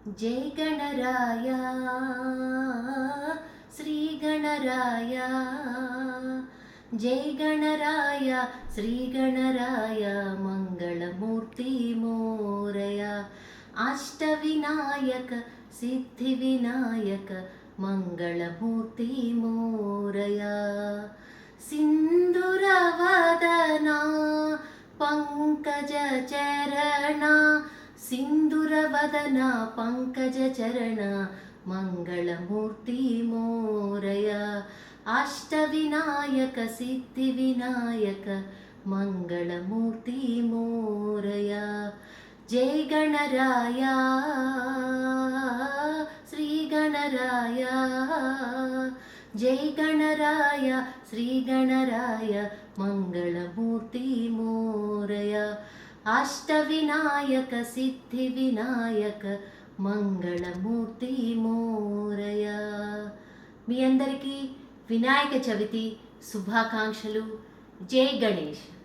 जय गणराय श्री गणराय, जय गणराय श्री गणराय मंगलमूर्ति मोरया। अष्टविनायक सिद्धिविनायक मंगलमूर्ति मोरया। सिंधुरवदना पंकजचरणा, सिंधुरवदना पंकजचरणा मंगलमूर्ति मोरया। अष्टविनायक सिद्धिविनायक मंगलमूर्ति मोरया। जय गणराय श्री गणराय, जय गणराय श्री गणराय मंगलमूर्ति मोरया। अष्टविनायक सिद्धिविनायक मंगलमूर्ति मोरया। మీ అందరికీ వినాయక చవితి శుభాకాంక్షలు. జై గణేష్.